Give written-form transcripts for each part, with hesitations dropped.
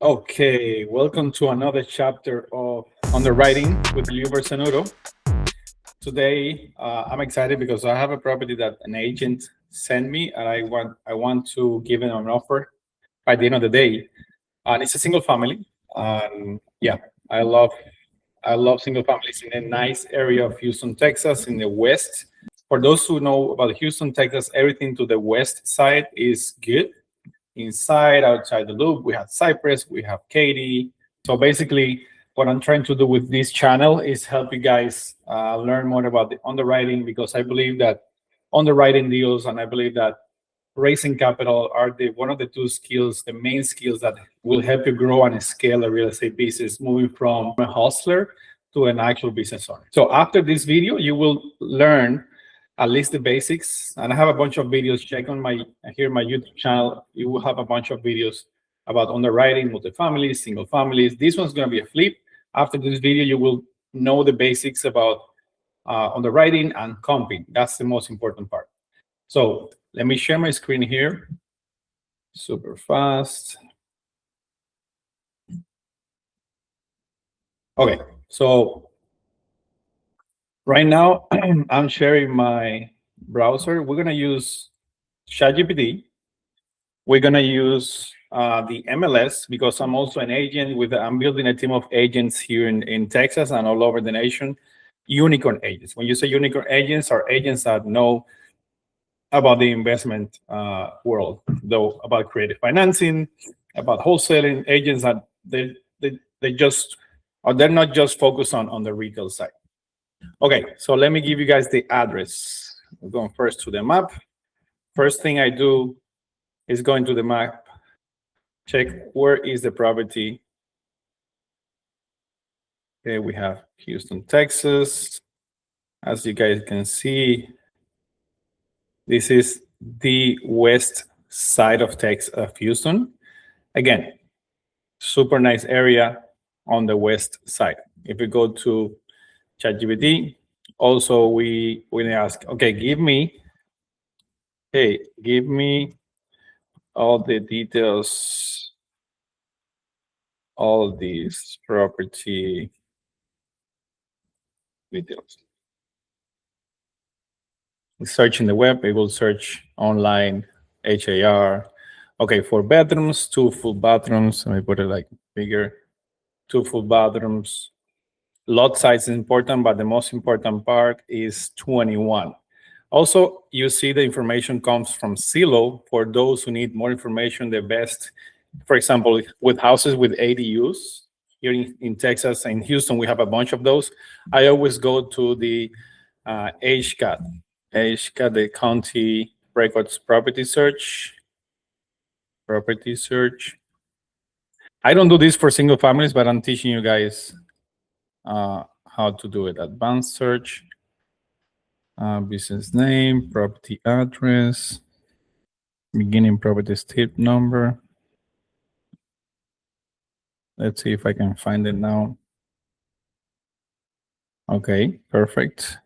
Okay, welcome to another chapter of Underwriting with Liuber Sanudo. Today, I'm excited because I have a property that an agent sent me, and I want to give it an offer by the end of the day. And it's a single family. Yeah, I love I love single families in a nice area of Houston, Texas, in the west. For those who know about Houston, Texas, everything to the west side is good. Inside, outside the loop, we have Cypress, we have Katy. So basically, what I'm trying to do with this channel is help you guys learn more about the underwriting, because I believe that underwriting deals, and I believe that raising capital are one of the two skills, the main skills that will help you grow and scale a real estate business, moving from a hustler to an actual business owner. So after this video, you will learn at least the basics. And I have a bunch of videos. Check on my YouTube channel. You will have a bunch of videos about underwriting, multifamilies, single families. This one's going to be a flip. After this video, you will know the basics about underwriting and comping. That's the most important part. So let me share my screen here super fast. Okay, so right now I'm sharing my browser. We're going to use ChatGPT. We're going to use the MLS, because I'm also an agent. I'm building a team of agents here in Texas and all over the nation. Unicorn agents. When you say unicorn agents, are agents that know about the investment world, though, about creative financing, about wholesaling. Agents that they're not just focused on the retail side. Okay, so let me give you guys the address. We're going first to the map. First thing I do is going to the map, check where is the property. Okay, we have Houston, Texas. As you guys can see, this is the west side of Texas, of Houston. Again, super nice area on the west side. If we go to ChatGPT, also we ask, okay, give me all the details, all these property details. Search in the web, it will search online, HAR. Okay, 4 bedrooms, 2 full bathrooms. Let me put it like bigger. 2 full bathrooms. Lot size is important, but the most important part is 21. Also, you see the information comes from Zillow. For those who need more information, the best, for example, with houses with ADUs, here in Texas and Houston, we have a bunch of those. I always go to the HCAT, the County Records Property Search. I don't do this for single families, but I'm teaching you guys how to do it. Advanced search, business name, property address, beginning property strip number. Let's see if I can find it now. Okay, perfect.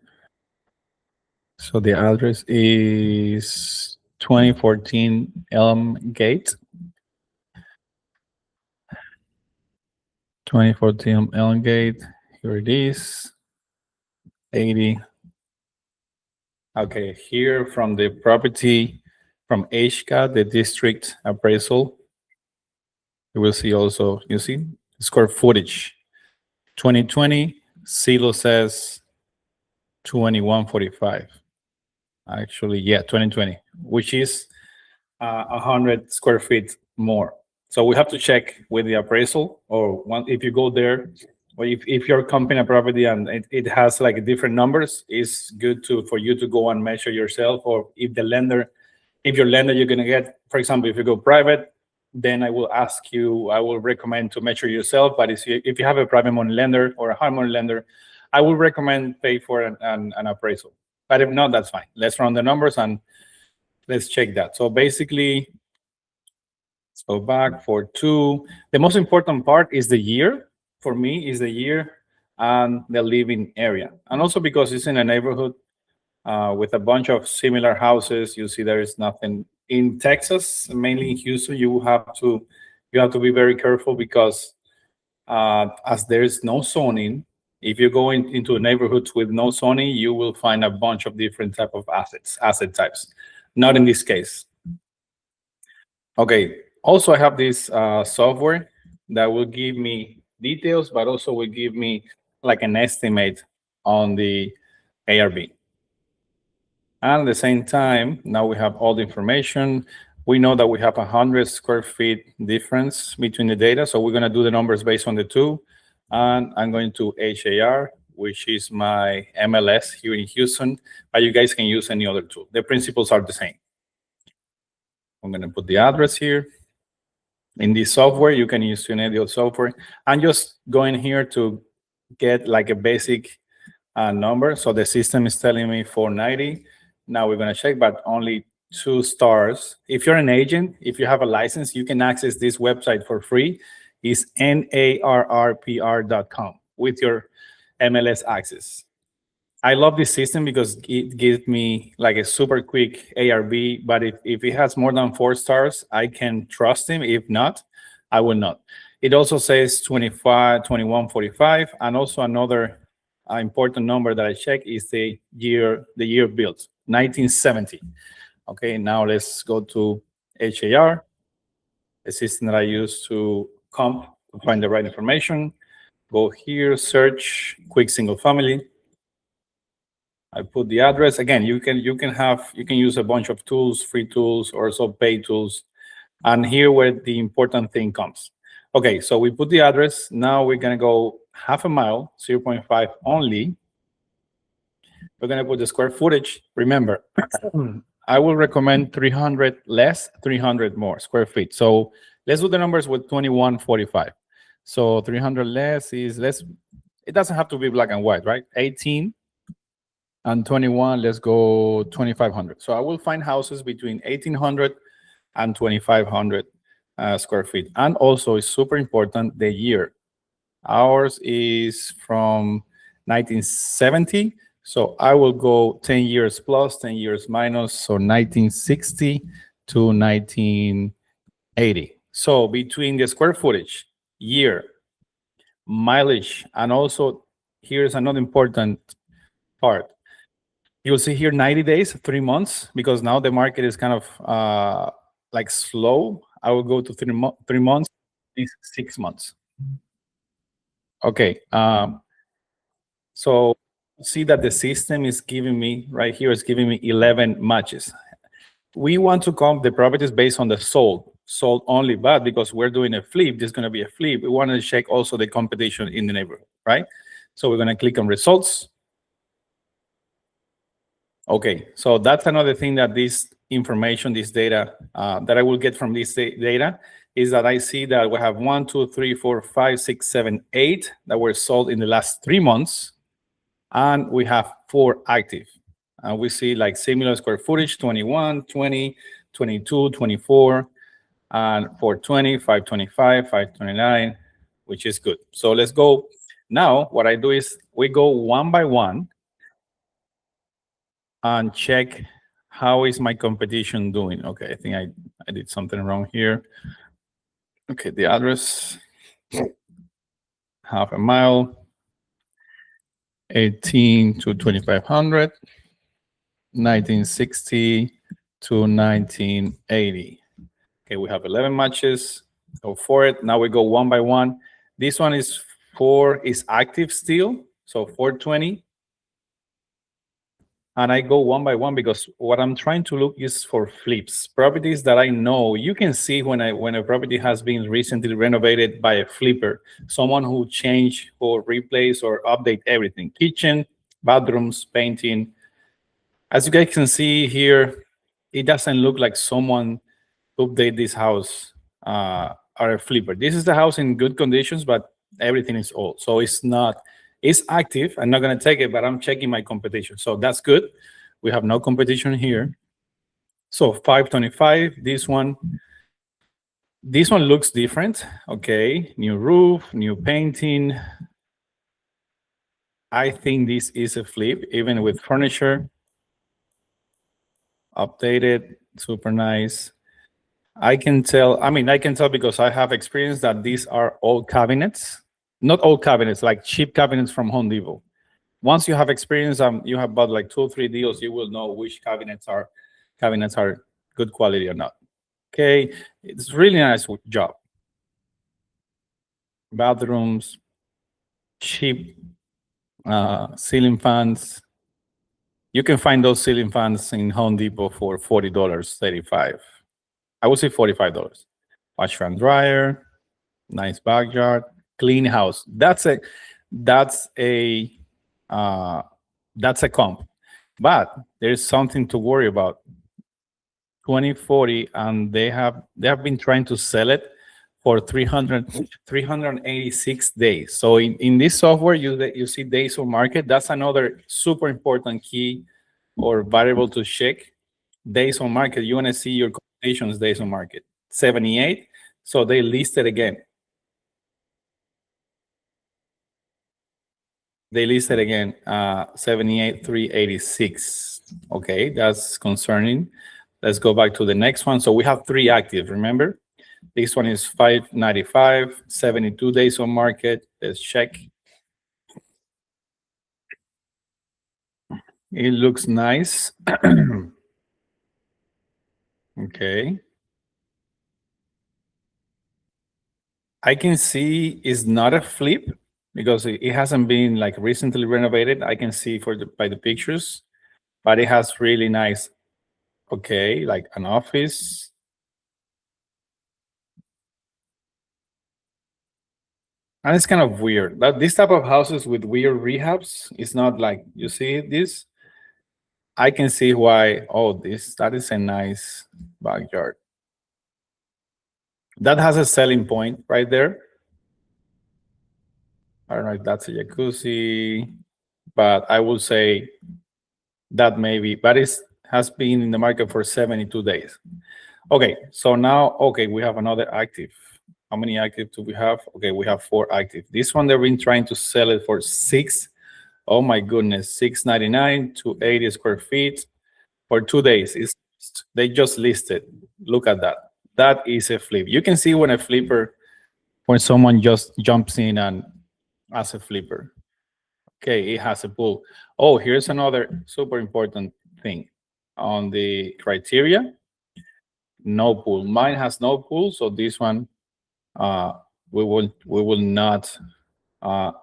So the address is 2014 Elm Gate. 2014 Elm Gate. Here it is. 80. Okay, here from the property, from HCAT, the district appraisal, you will see also, you see, square footage. 2020, Zillow says 2145. Actually, yeah, 2020, which is 100 square feet more. So we have to check with the appraisal, or if you go there, or if you're comping a property and it has like different numbers, it's good for you to go and measure yourself. Or if your lender, you're gonna get, for example, if you go private, then I will recommend to measure yourself. But if you have a private money lender or a hard money lender, I will recommend pay for an appraisal. But if not, that's fine. Let's run the numbers and let's check that. So basically, let's go back for 2. The most important part is the year. For me, is the year and the living area. And also because it's in a neighborhood with a bunch of similar houses. You see there is nothing. In Texas, mainly in Houston, you have to You have to be very careful because as there is no zoning, if you go into neighborhoods with no zoning, you will find a bunch of different type of asset types. Not in this case. Okay. Also, I have this software that will give me details, but also will give me like an estimate on the ARB. And at the same time, now we have all the information. We know that we have 100 square feet difference between the data. So we're going to do the numbers based on the two. And I'm going to HAR, which is my MLS here in Houston, but you guys can use any other tool. The principles are the same. I'm going to put the address here. In this software, you can use any other software. I'm just going here to get like a basic number. So the system is telling me 490. Now we're going to check, but only 2 stars. If you're an agent, if you have a license, you can access this website for free. It's narrpr.com with your MLS access. I love this system because it gives me like a super quick ARB, but if it has more than 4 stars, I can trust him. If not, I will not. It also says 25, 21, 45, and also another important number that I check is the year built, 1970. Okay, now let's go to HAR, the system that I use to comp to find the right information. Go here, search quick single family. I put the address. Again, you can use a bunch of tools, free tools, or also paid tools. And here where the important thing comes. Okay, so we put the address. Now we're gonna go half a mile, 0.5 only. We're gonna put the square footage. Remember, I will recommend 300 less, 300 more square feet. So let's do the numbers with 2145. So 300 less is less. It doesn't have to be black and white, right? 18 and 21, let's go 2,500. So I will find houses between 1,800 and 2,500 square feet. And also, it's super important, the year. Ours is from 1970. So I will go 10 years plus, 10 years minus. So 1960 to 1980. So between the square footage, year, mileage, and also here's another important part. You'll see here 90 days, 3 months, because now the market is kind of like slow. I will go to 3 months, 6 months. Okay. So see that the system is giving me, right here, is giving me 11 matches. We want to comp the properties based on the sold only, but because we're doing a flip, there's going to be a flip. We want to check also the competition in the neighborhood, right? So we're going to click on results. Okay, so that's another thing that this information, this data that I will get from this data is that I see that we have 1, 2, 3, 4, 5, 6, 7, 8 that were sold in the last 3 months, and we have 4 active. And we see like similar square footage, 21, 20, 22, 24, and 420, 525, 529, which is good. So let's go. Now, what I do is we go one by one and check how is my competition doing. Okay, I think I did something wrong here. Okay, the address, half a mile, 18 to 2,500, 1960 to 1980. Okay, we have 11 matches. Go for it. Now we go one by one. This one is active still, so 420. And I go one by one because what I'm trying to look is for flips, properties that I know. You can see when a property has been recently renovated by a flipper, someone who changed or replace or update everything, kitchen, bathrooms, painting. As you guys can see here, it doesn't look like someone update this house or a flipper. This is the house in good conditions, but everything is old. So it's active. I'm not going to take it, but I'm checking my competition. So that's good. We have no competition here. So 525, this one looks different. Okay, new roof, new painting. I think this is a flip, even with furniture. Updated, super nice. I can tell. I mean, I can tell because I have experience that these are old cabinets, not old cabinets, like cheap cabinets from Home Depot. Once you have experience, you have bought like 2 or 3 deals, you will know which cabinets are good quality or not. Okay, it's really nice job. Bathrooms, cheap ceiling fans. You can find those ceiling fans in Home Depot for $40, 35. I would say $45. Washer and dryer, nice backyard, clean house. That's a uh, that's a comp. But there's something to worry about. 2040, and they have been trying to sell it for 386 days. So in this software, you see days on market. That's another super important key or variable to check. Days on market. You want to see your competition's days on market. 78. So they listed again. They listed again 78 386. Okay, that's concerning. Let's go back to the next one. So we have 3 active, remember? This one is 595, 72 days on market. Let's check. It looks nice. Okay. I can see it's not a flip because it hasn't been like recently renovated. I can see by the pictures, but it has really nice, okay, like an office. And it's kind of weird. That this type of houses with weird rehabs is not like you see this. I can see why. Oh, that is a nice backyard. That has a selling point right there. I don't know if that's a jacuzzi, but I will say that maybe, but it has been in the market for 72 days. Okay, so now, okay, we have another active. How many active do we have? Okay, we have 4 active. This one, they've been trying to sell it for 6. Oh my goodness, 699 to 80 square feet for 2 days. They just listed. Look at that. That is a flip. You can see when someone just jumps in and as a flipper. Okay, it has a pool. Oh, here's another super important thing on the criteria. No pool. Mine has no pool, so this one uh, we will not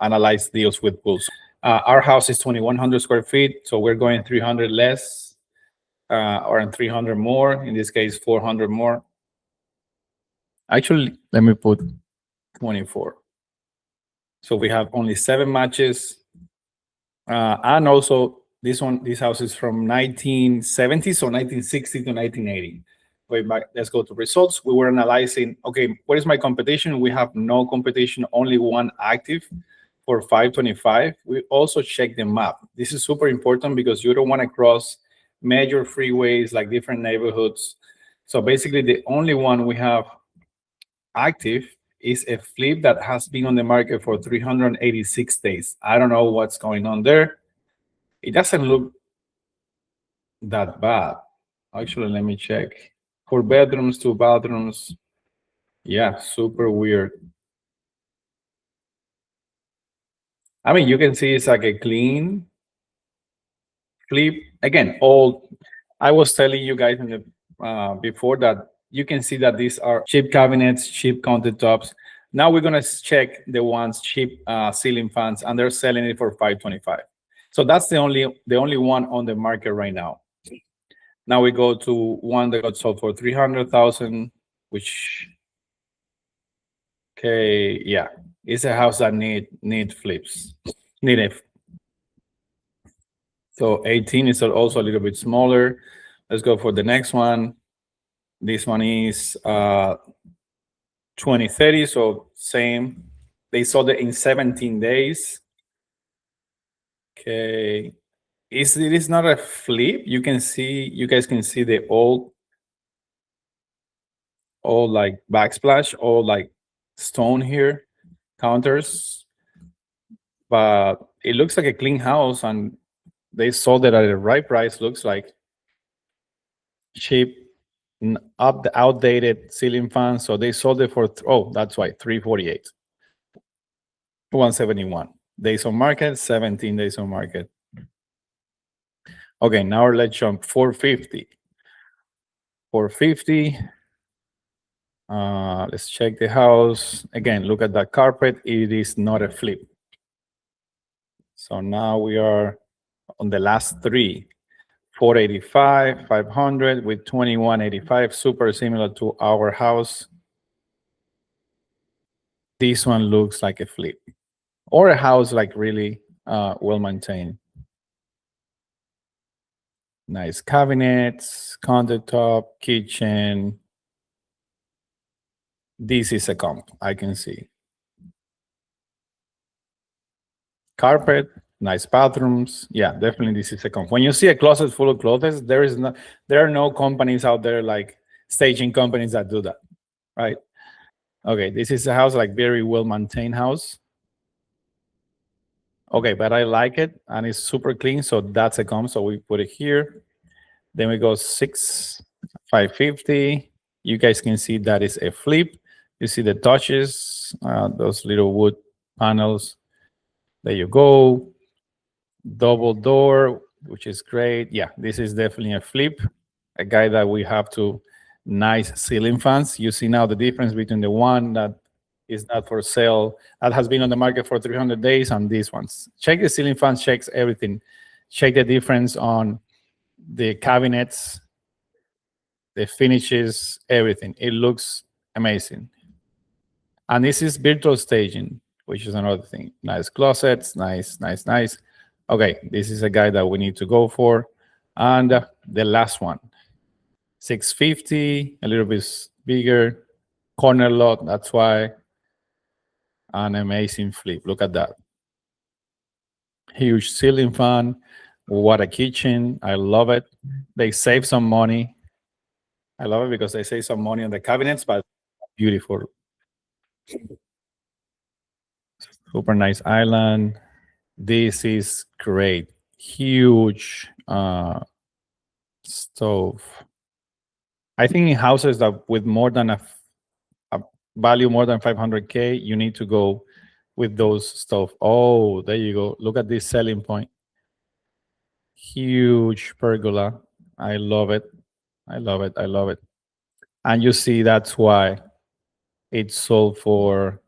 analyze deals with pools. Our house is 2,100 square feet, so we're going 300 less or 300 more. In this case, 400 more. Actually, let me put 24. So we have only 7 matches. And also, this house is from 1970, so 1960 to 1980. Wait, let's go to results. We were analyzing, okay, what is my competition? We have no competition, only 1 active for 525. We also check the map. This is super important because you don't want to cross major freeways like different neighborhoods. So basically, the only one we have active is a flip that has been on the market for 386 days. I don't know what's going on there. It doesn't look that bad. Actually, let me check. 4 bedrooms, 2 bathrooms. Yeah, super weird. I mean, you can see it's like a clean flip. Again, old. I was telling you guys in the before that you can see that these are cheap cabinets, cheap countertops. Now we're gonna check the ones cheap ceiling fans, and they're selling it for 525. So that's the only one on the market right now. Now we go to one that got sold for 300,000, which okay, yeah, it's a house that need flips, need it. So 18 is also a little bit smaller. Let's go for the next one. This one is 2030, so same. They sold it in 17 days. Okay, it is not a flip. You guys can see the old like backsplash, all like stone here, counters, but it looks like a clean house, and they sold it at the right price. Looks like cheap. up the outdated ceiling fan. So they sold it for, oh, that's why, 348. 171 days on market, 17 days on market. Okay, now let's jump 450. 450. Let's check the house. Again, look at that carpet. It is not a flip. So now we are on the last three. 485, 500 with 2185, super similar to our house. This one looks like a flip or a house like really well maintained. Nice cabinets, countertop, kitchen. This is a comp, I can see. Carpet, nice bathrooms. Yeah, definitely this is a comp. When you see a closet full of clothes, there are no companies out there like staging companies that do that, right? Okay, this is a house, like very well maintained house. Okay, but I like it and it's super clean, so that's a comp. So we put it here. Then we go 550. You guys can see that is a flip. You see the touches, those little wood panels. There you go. Double door, which is great. Yeah, this is definitely a flip. A guy that we have to nice ceiling fans. You see now the difference between the one that is not for sale, that has been on the market for 300 days, and these ones. Check the ceiling fans, checks everything. Check the difference on the cabinets, the finishes, everything. It looks amazing. And this is virtual staging, which is another thing. Nice closets, nice, nice, nice. Okay, this is a guy that we need to go for. And the last one, 650, a little bit bigger, corner lot, that's why. An amazing flip, look at that. Huge ceiling fan, what a kitchen, I love it. They save some money. I love it because they save some money on the cabinets, but beautiful. Super nice island. This is great. Huge stove. I think in houses that with more than a value more than 500K, you need to go with those stove. Oh, there you go. Look at this selling point. Huge pergola. I love it. I love it. I love it. And you see that's why it sold for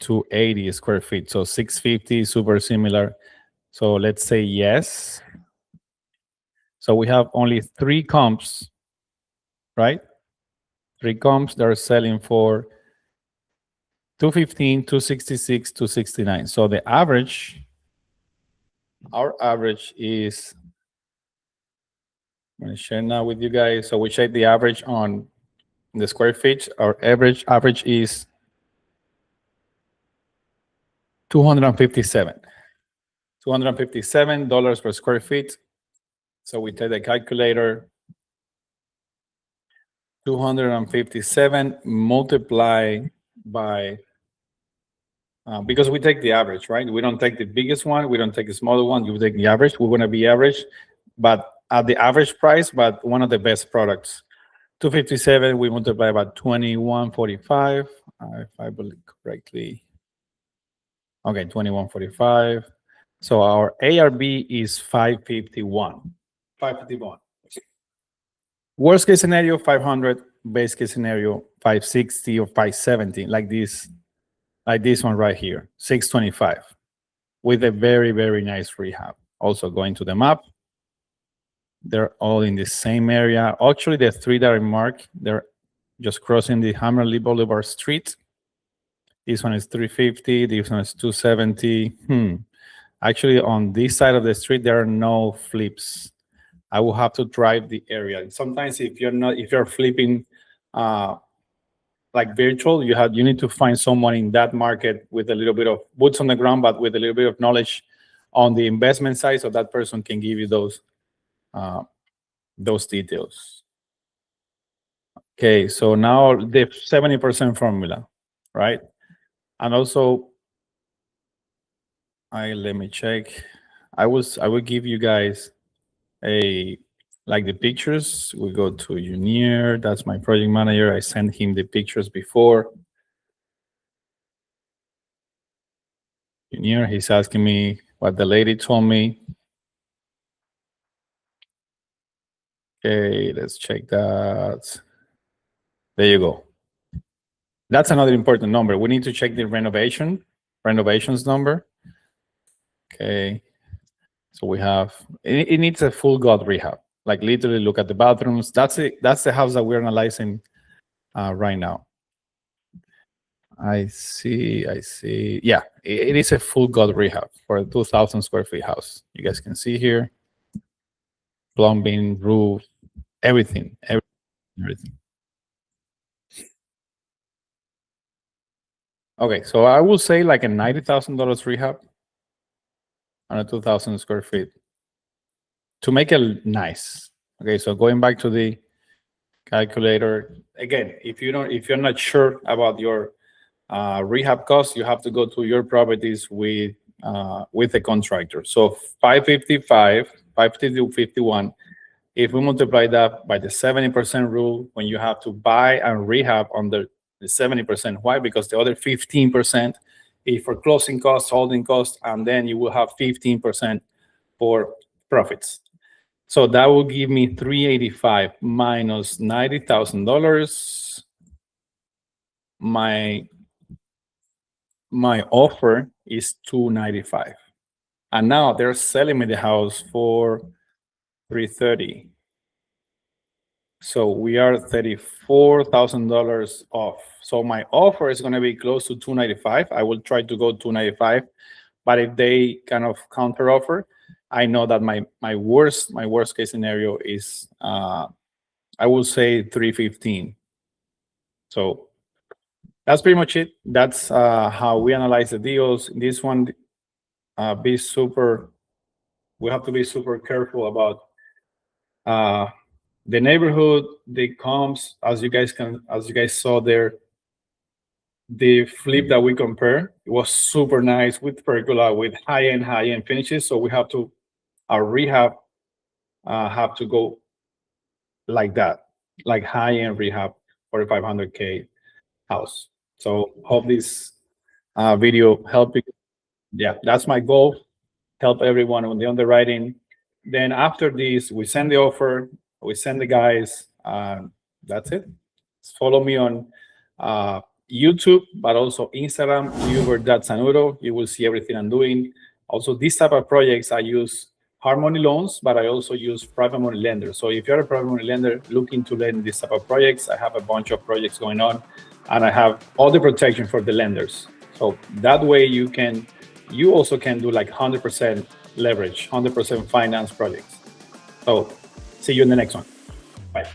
280 square feet. So 650, super similar. So let's say yes. So we have only 3 comps, right? 3 comps that are selling for 215, 266, 269. So the average, our average is, I'm going to share now with you guys. So we check the average on the square feet. Our average is 257. $257 per square feet. So we take the calculator, 257 multiplied by, because we take the average, right? We don't take the biggest one. We don't take the smaller one. You take the average. We want to be average, but at the average price, but one of the best products. 257, we multiply by 2145, if I believe correctly. Okay, 2145. So our ARB is 551. 551. Worst case scenario, 500. Best case scenario, 560 or 570, like this one right here, 625, with a very, very nice rehab. Also going to the map. They're all in the same area. Actually, the 3 that are marked, they're just crossing the Hammerly Boulevard Street. This one is 350. This one is 270. Actually, on this side of the street, there are no flips. I will have to drive the area. Sometimes if you're flipping like virtual, you need to find someone in that market with a little bit of boots on the ground, but with a little bit of knowledge on the investment side, so that person can give you those details. Okay, so now the 70% formula, right? And also, let me check. I will give you guys a like the pictures. We go to Junior. That's my project manager. I sent him the pictures before. Junior, he's asking me what the lady told me. Okay, let's check that. There you go. That's another important number. We need to check the renovations number. Okay. So we have, it needs a full gut rehab. Like literally look at the bathrooms. That's it. That's the house that we're analyzing right now. I see. Yeah, it is a full gut rehab for a 2,000 square feet house. You guys can see here, plumbing, roof, everything. Okay, so I will say like a $90,000 rehab on a 2,000 square feet to make it nice. Okay, so going back to the calculator again, if you're not sure about your rehab costs, you have to go to your properties with a contractor. So 550 to 51. If we multiply that by the 70% rule, when you have to buy and rehab under the 70%, why? Because the other 15% is for closing costs, holding costs, and then you will have 15% for profits. So that will give me $385 minus $90,000. My offer is $295, and now they're selling me the house for $330. So we are $34,000 off. So my offer is going to be close to $295. I will try to go $295, but if they kind of counter offer, I know that my worst case scenario is I will say $315. So that's pretty much it. That's how we analyze the deals. This one, we have to be super careful about the neighborhood, the comps, as you guys saw there. The flip that we compare, it was super nice with pergola, with high-end finishes. So we have to, our rehab have to go like that, like high-end rehab for a 500K house. So hope this video helped you. Yeah, that's my goal. Help everyone on the underwriting. Then after this, we send the offer, we send the guys. That's it. Follow me on YouTube, but also Instagram, Uber.Sanudo. You will see everything I'm doing. Also, these type of projects, I use hard money loans, but I also use private money lenders. So if you're a private money lender looking to lend this type of projects, I have a bunch of projects going on, and I have all the protection for the lenders. So that way you also can do like 100% leverage, 100% finance projects. So see you in the next one. Bye.